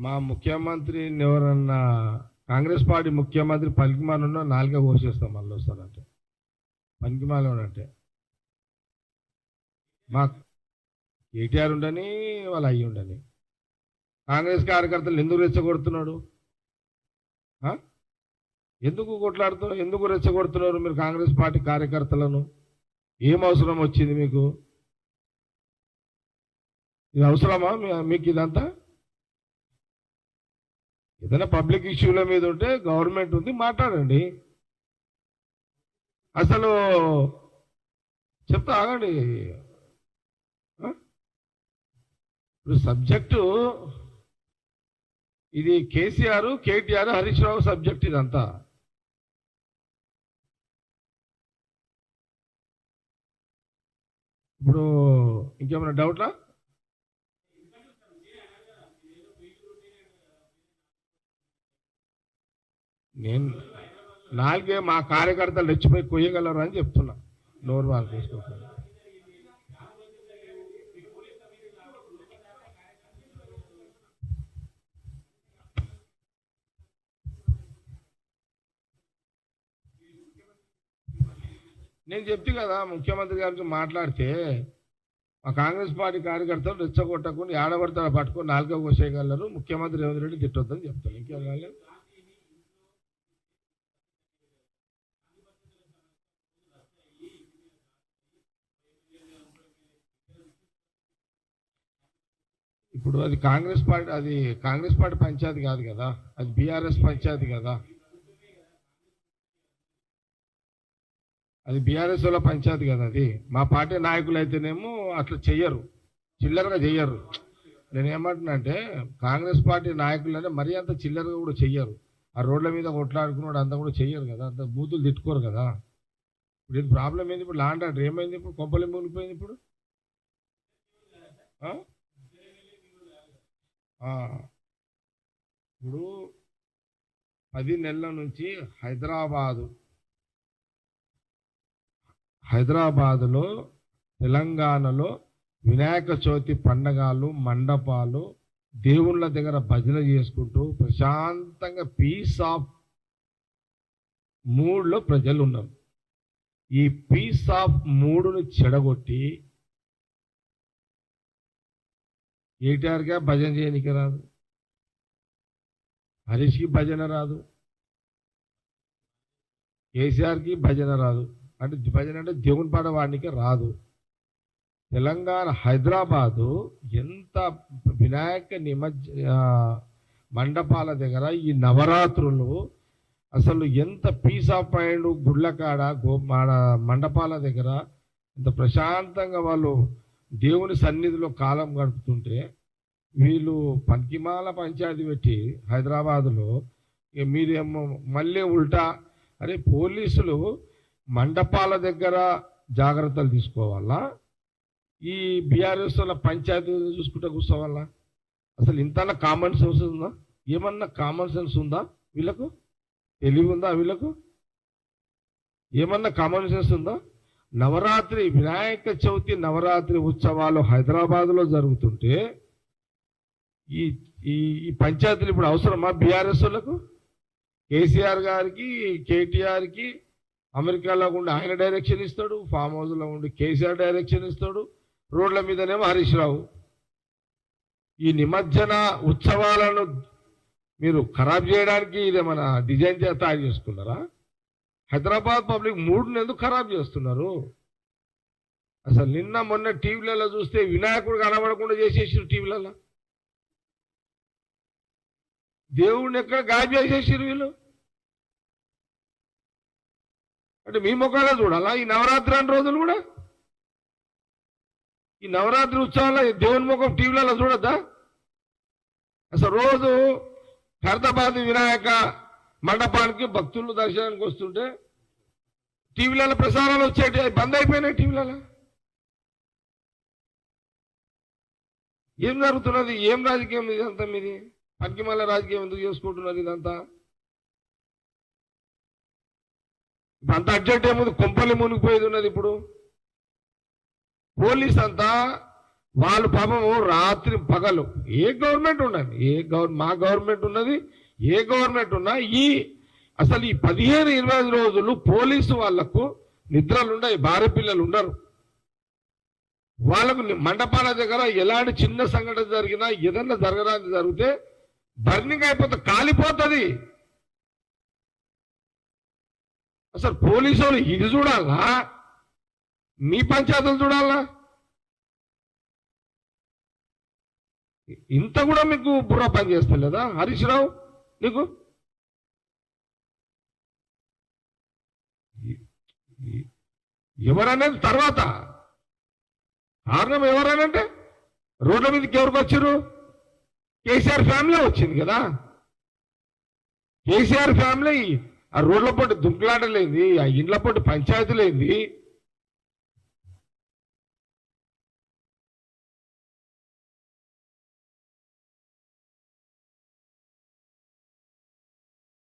మా ముఖ్యమంత్రిని ఎవరన్నా కాంగ్రెస్ పార్టీ ముఖ్యమంత్రి పనికిమాలిన నాలుగే కోసేస్తాం మళ్ళీ వస్తారంటే పనికిమాలంటే మా కేటీఆర్ ఉండని వాళ్ళు అయ్యి ఉండని కాంగ్రెస్ కార్యకర్తలు ఎందుకు రెచ్చగొడుతున్నాడు? ఎందుకు కొట్లాడుతున్నారు? ఎందుకు రెచ్చగొడుతున్నారు మీరు కాంగ్రెస్ పార్టీ కార్యకర్తలను? ఏం అవసరం వచ్చింది మీకు? ఇది అవసరమా మీకు ఇదంతా? ఏదైనా పబ్లిక్ ఇష్యూల మీద ఉంటే గవర్నమెంట్ ఉంది, మాట్లాడండి. అసలు చెప్తా ఆగండి. ఇప్పుడు సబ్జెక్టు ఇది కేసీఆర్, కేటీఆర్, హరీష్ రావు సబ్జెక్ట్ ఇదంతా. ఇప్పుడు ఇంకేమైనా డౌట్లా? నేను నాలుగే మా కార్యకర్తలు రెచ్చిపోయి కొయ్యగలరు అని చెప్తున్నా. నోరు వాళ్ళు తీసుకోకండి. నేను చెప్తే కదా ముఖ్యమంత్రి గారికి మాట్లాడితే మా కాంగ్రెస్ పార్టీ కార్యకర్తలు రెచ్చగొట్టకుండా ఆడబడతాడు పట్టుకొని నాలుగో కోసేయగలరు, ముఖ్యమంత్రి రేవంత్ రెడ్డి తిట్టొద్దని చెప్తాను. ఇంకేం కాలేదు. ఇప్పుడు అది కాంగ్రెస్ పార్టీ పంచాయతీ కాదు కదా, అది బీఆర్ఎస్ పంచాయతీ కదా. అది బీఆర్ఎస్ వాళ్ళ పంచాయతీ కదా. అది మా పార్టీ నాయకులు అయితేనేమో అట్లా చెయ్యరు, చిల్లరగా చెయ్యరు. నేనేమంటున్నా అంటే కాంగ్రెస్ పార్టీ నాయకులు మరీ అంత చిల్లరగా కూడా చెయ్యరు. ఆ రోడ్ల మీద కొట్లాడుకున్నాడు అంతా కూడా చెయ్యరు కదా, అంత బూతులు తిట్టుకోరు కదా. ఇప్పుడు ఇది ప్రాబ్లం ఏంది? ఇప్పుడు లాండ్ ఆర్డర్ ఏమైంది? ఇప్పుడు కొంపలు మునిగిపోయింది. ఇప్పుడు ఇప్పుడు 10 నెలల నుంచి హైదరాబాదులో తెలంగాణలో వినాయక చవితి పండగలు, మండపాలు, దేవుళ్ళ దగ్గర భజన చేసుకుంటూ ప్రశాంతంగా పీస్ ఆఫ్ మూడ్లో ప్రజలు ఉన్నారు. ఈ పీస్ ఆఫ్ మూడుని చెడగొట్టి కేటీఆర్గా భజన చేయడానికి రాదు, హరీష్కి భజన రాదు, కేసీఆర్కి భజన రాదు. అంటే భజన అంటే దేవుని పాట వాడికి రాదు. తెలంగాణ హైదరాబాదు ఎంత వినాయక మండపాల దగ్గర ఈ నవరాత్రులు అసలు ఎంత పీస్ ఆఫ్ మైండ్, గుళ్ళకాడ మండపాల దగ్గర ఎంత ప్రశాంతంగా వాళ్ళు దేవుని సన్నిధిలో కాలం గడుపుతుంటే వీళ్ళు పనికిమాల పంచాయతీ పెట్టి హైదరాబాదులో మీరేమో మళ్ళీ ఉల్టా. అరే పోలీసులు మండపాల దగ్గర జాగ్రత్తలు తీసుకోవాలా, ఈ బీఆర్ఎస్ వాళ్ళ పంచాయతీ చూసుకుంటే కూర్చోవాలా? అసలు ఇంత కామన్ సెన్స్ ఉందా? ఏమన్నా కామన్ సెన్స్ ఉందా వీళ్ళకు? తెలివి ఉందా వీళ్ళకు? ఏమన్నా కామన్ సెన్స్ ఉందా? నవరాత్రి వినాయక చవితి నవరాత్రి ఉత్సవాలు హైదరాబాద్లో జరుగుతుంటే ఈ ఈ పంచాయతీలు ఇప్పుడు అవసరమా బీఆర్ఎస్ వాళ్ళకు? కేసీఆర్ గారికి, కేటీఆర్కి అమెరికాలో ఉండి ఆయన డైరెక్షన్ ఇస్తాడు, ఫామ్ హౌస్లో ఉండి కేసీఆర్ డైరెక్షన్ ఇస్తాడు, రోడ్ల మీదనేమో హరీష్ రావు. ఈ నిమజ్జన ఉత్సవాలను మీరు ఖరాబ్ చేయడానికి ఇదేమన్నా డిజైన్ తయారు చేసుకున్నారా? హైదరాబాద్ పబ్లిక్ మూడుని ఎందుకు ఖరాబ్ చేస్తున్నారు? అసలు నిన్న మొన్న టీవీలలో చూస్తే వినాయకుడు కనబడకుండా చేసేసారు. టీవీలలో దేవుడిని ఎక్కడ గాయం చేసేసారు వీళ్ళు. అంటే మీ ముఖాలే చూడాలా ఈ నవరాత్రి అన్ని రోజులు కూడా? ఈ నవరాత్రి ఉత్సవాల్లో దేవుని ముఖం టీవీలలో చూడద్దా? అసలు రోజు ఖైరతాబాద్ వినాయక మండపానికి భక్తులు దర్శనానికి వస్తుంటే టీవీలలో ప్రసారాలు వచ్చేటి బంద్ అయిపోయినాయి. టీవీలలో ఏం జరుగుతున్నది? ఏం రాజకీయం ఇదంతా? మీది పనికిమాల రాజకీయం ఎందుకు చేసుకుంటున్నారు ఇదంతా? ఇప్పుడు అంత అర్జెంట్ ఏముంది? కొంపల్లి మునిగిపోయేది ఉన్నది. ఇప్పుడు పోలీస్ అంతా వాళ్ళు పాపము రాత్రి పగలు ఏ గవర్నమెంట్ ఉన్నది, మా గవర్నమెంట్ ఉన్నది, ఏ గవర్నమెంట్ ఉన్నా అసలు ఈ 15-20 రోజులు పోలీసు వాళ్లకు నిద్రలు ఉండవు, భార్య పిల్లలు ఉండరు. వాళ్ళకు మండపాల దగ్గర ఎలాంటి చిన్న సంఘటన జరిగినా ఏదన్నా జరగడానికి జరిగితే బర్నింగ్ అయిపోతుంది, కాలిపోతుంది. అసలు పోలీసు వాళ్ళు ఇది చూడాలా, మీ పంచాయతీలు చూడాలా? ఇంత కూడా మీకు బుర్ర పని చేస్తలేదా హరీష్ రావు? నీకు ఎవరనేది తర్వాత, కారణం ఎవరనంటే రోడ్ల మీదకి ఎవరికి వచ్చారు? కేసీఆర్ ఫ్యామిలీ వచ్చింది కదా. కేసీఆర్ ఫ్యామిలీ ఆ రోడ్ల పొట్టి దుంకులాటలేంది, ఆ ఇండ్ల పొట్టి పంచాయతీలేంది,